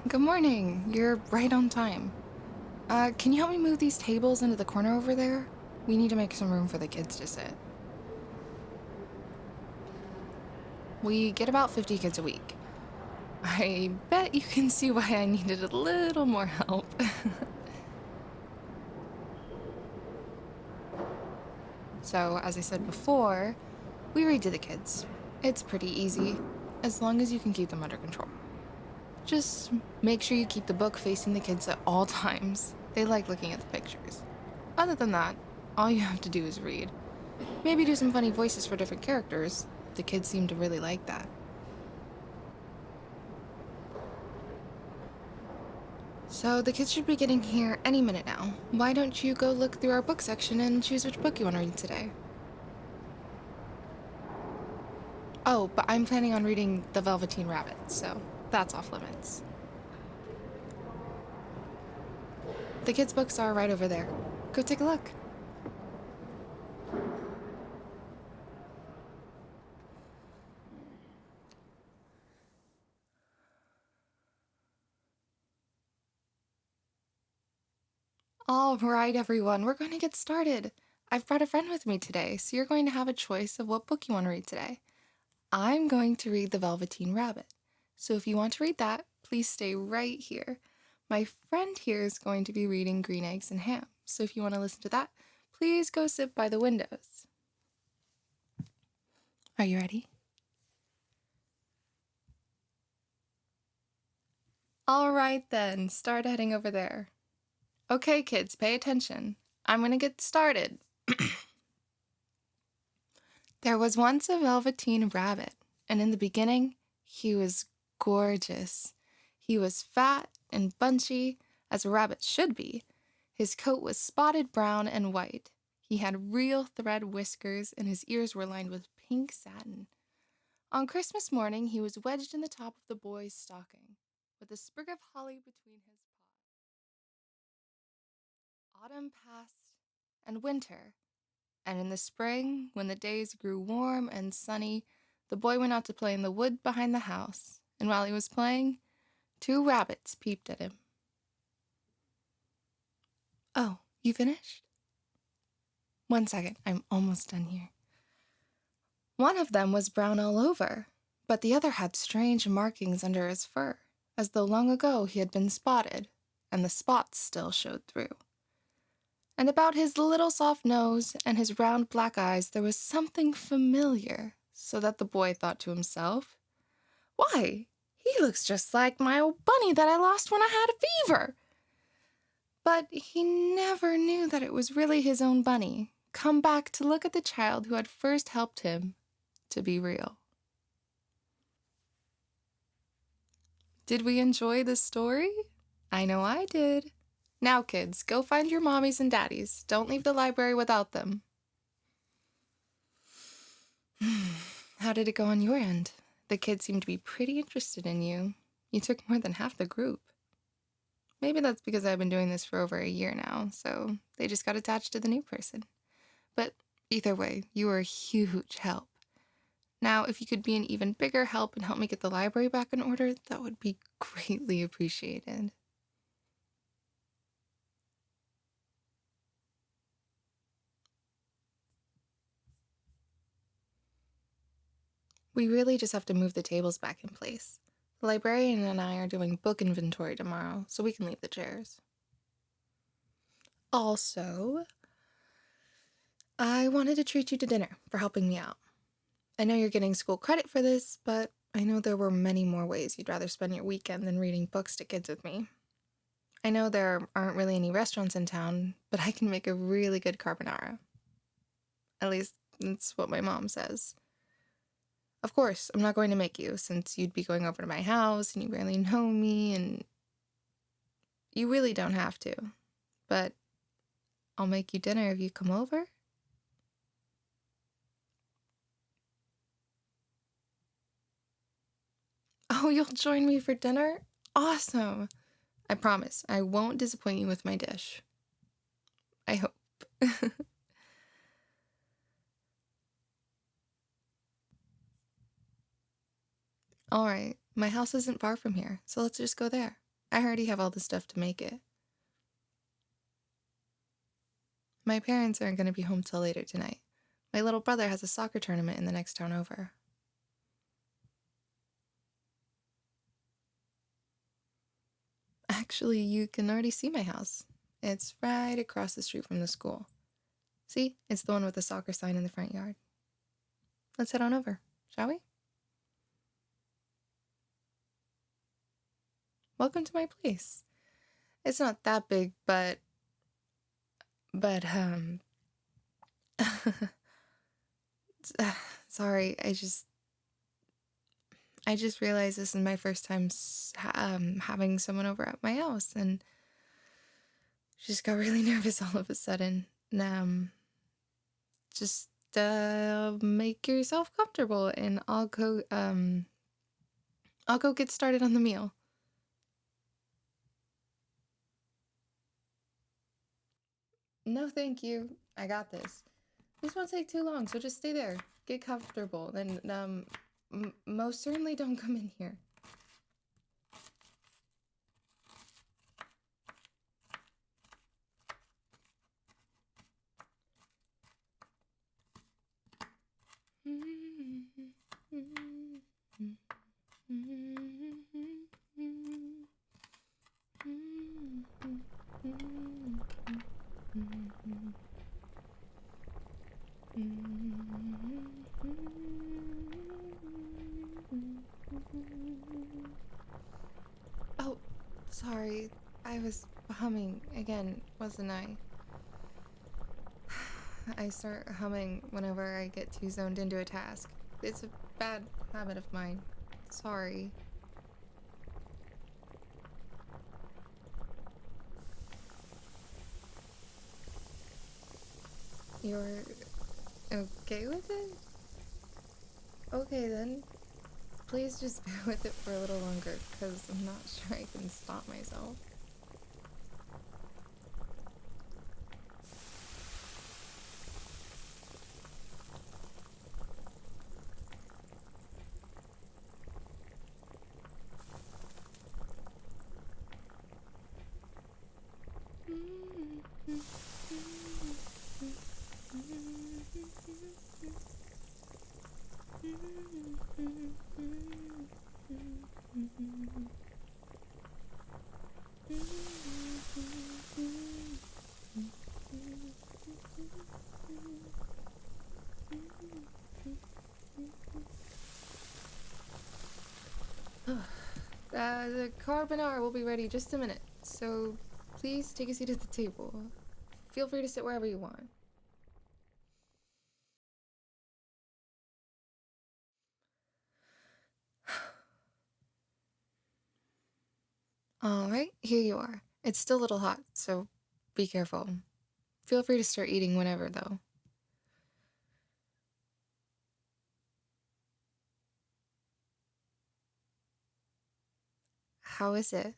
Good morning. You're right on time. Can you help me move these tables into the corner over there? We need to make some room for the kids to sit. We get about 50 kids a week. I bet you can see why I needed a little more help. So, as I said before, we read to the kids. It's pretty easy, as long as you can keep them under control. Just make sure you keep the book facing the kids at all times. They like looking at the pictures. Other than that, all you have to do is read. Maybe do some funny voices for different characters. The kids seem to really like that. So the kids should be getting here any minute now. Why don't you go look through our book section and choose which book you want to read today? Oh, but I'm planning on reading The Velveteen Rabbit, so that's off limits. The kids' books are right over there. Go take a look. All right, everyone, we're going to get started. I've brought a friend with me today, so you're going to have a choice of what book you want to read today. I'm going to read The Velveteen Rabbit, so if you want to read that, please stay right here. My friend here is going to be reading Green Eggs and Ham, so if you want to listen to that, please go sit by the windows. Are you ready? All right then, start heading over there. Okay, kids, pay attention. I'm going to get started. There was once a Velveteen Rabbit, and in the beginning, he was gorgeous. He was fat and bunchy, as a rabbit should be. His coat was spotted brown and white. He had real thread whiskers, and his ears were lined with pink satin. On Christmas morning, he was wedged in the top of the boy's stocking, with a sprig of holly between his paws. Autumn passed, and winter, and in the spring, when the days grew warm and sunny, the boy went out to play in the wood behind the house, and while he was playing, 2 rabbits peeped at him. Oh, you finished? 1 second, I'm almost done here. One of them was brown all over, but the other had strange markings under his fur, as though long ago he had been spotted, and the spots still showed through. And about his little soft nose and his round black eyes there was something familiar, so that the boy thought to himself, "Why, he looks just like my old bunny that I lost when I had a fever." But he never knew that it was really his own bunny, come back to look at the child who had first helped him to be real. Did we enjoy this story? I know I did. Now, kids, go find your mommies and daddies. Don't leave the library without them. How did it go on your end? The kids seem to be pretty interested in you. You took more than half the group. Maybe that's because I've been doing this for over a year now, so they just got attached to the new person. But either way, you were a huge help. Now, if you could be an even bigger help and help me get the library back in order, that would be greatly appreciated. We really just have to move the tables back in place. The librarian and I are doing book inventory tomorrow, so we can leave the chairs. Also, I wanted to treat you to dinner for helping me out. I know you're getting school credit for this, but I know there were many more ways you'd rather spend your weekend than reading books to kids with me. I know there aren't really any restaurants in town, but I can make a really good carbonara. At least, that's what my mom says. Of course, I'm not going to make you, since you'd be going over to my house and you barely know me, and you really don't have to. But I'll make you dinner if you come over. Oh, you'll join me for dinner? Awesome! I promise, I won't disappoint you with my dish. I hope. Alright, my house isn't far from here, so let's just go there. I already have all the stuff to make it. My parents aren't going to be home till later tonight. My little brother has a soccer tournament in the next town over. Actually, you can already see my house. It's right across the street from the school. See? It's the one with the soccer sign in the front yard. Let's head on over, shall we? Welcome to my place. It's not that big, but sorry, I just realized this is my first time having someone over at my house, and just got really nervous all of a sudden. Just make yourself comfortable, and I'll go get started on the meal. No, thank you. I got this. This won't take too long, so just stay there. Get comfortable, and most certainly don't come in here. Oh, sorry. I was humming again, wasn't I? I start humming whenever I get too zoned into a task. It's a bad habit of mine. Sorry. You're okay with it? Okay then. Please just bear with it for a little longer, because I'm not sure I can stop myself. The carbonara will be ready in just a minute, so please take a seat at the table. Feel free to sit wherever you want. Alright, here you are. It's still a little hot, so be careful. Feel free to start eating whenever, though. How is it?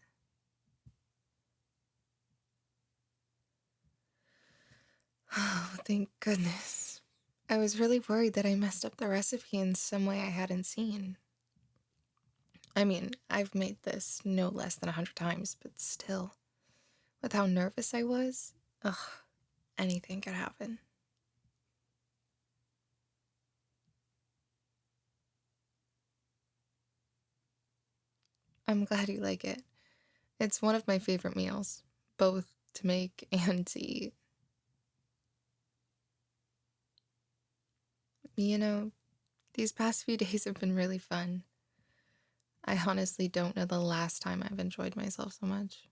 Oh, thank goodness. I was really worried that I messed up the recipe in some way I hadn't seen. I mean, I've made this no less than 100 times, but still, with how nervous I was, anything could happen. I'm glad you like it. It's one of my favorite meals, both to make and to eat. You know, these past few days have been really fun. I honestly don't know the last time I've enjoyed myself so much.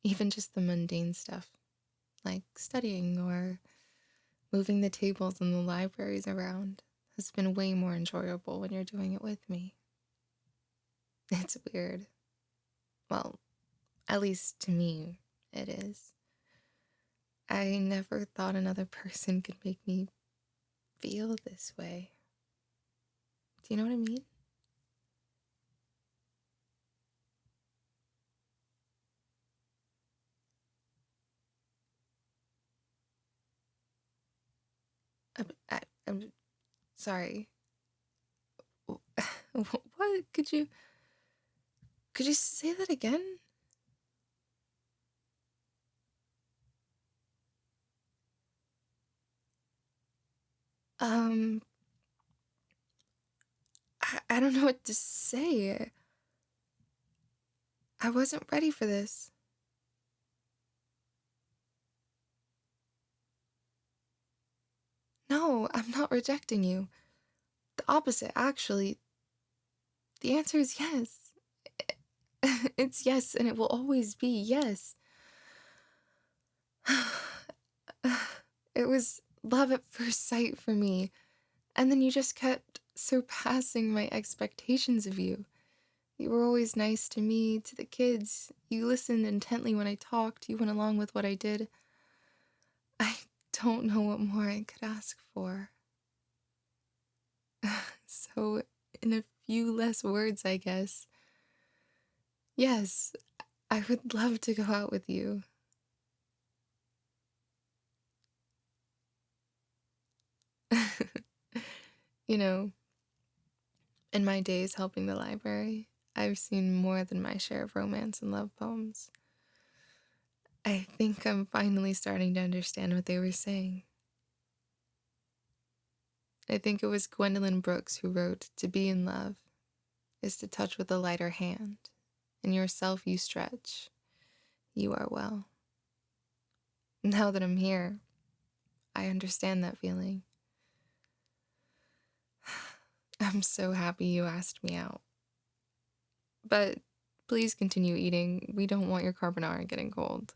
Even just the mundane stuff, like studying or moving the tables and the libraries around, has been way more enjoyable when you're doing it with me. It's weird. Well, at least to me, it is. I never thought another person could make me feel this way. Do you know what I mean? I'm sorry. What? Could you say that again? Um, I don't know what to say. I wasn't ready for this. No, I'm not rejecting you. The opposite, actually. The answer is yes. It's yes, and it will always be yes. It was love at first sight for me, and then you just kept surpassing my expectations of you. You were always nice to me, to the kids. You listened intently when I talked. You went along with what I did. I don't know what more I could ask for. So, in a few less words, I guess. Yes, I would love to go out with you. You know, in my days helping the library, I've seen more than my share of romance and love poems. I think I'm finally starting to understand what they were saying. I think it was Gwendolyn Brooks who wrote, "To be in love is to touch with a lighter hand, and yourself you stretch. You are well." Now that I'm here, I understand that feeling. I'm so happy you asked me out. But please continue eating. We don't want your carbonara getting cold.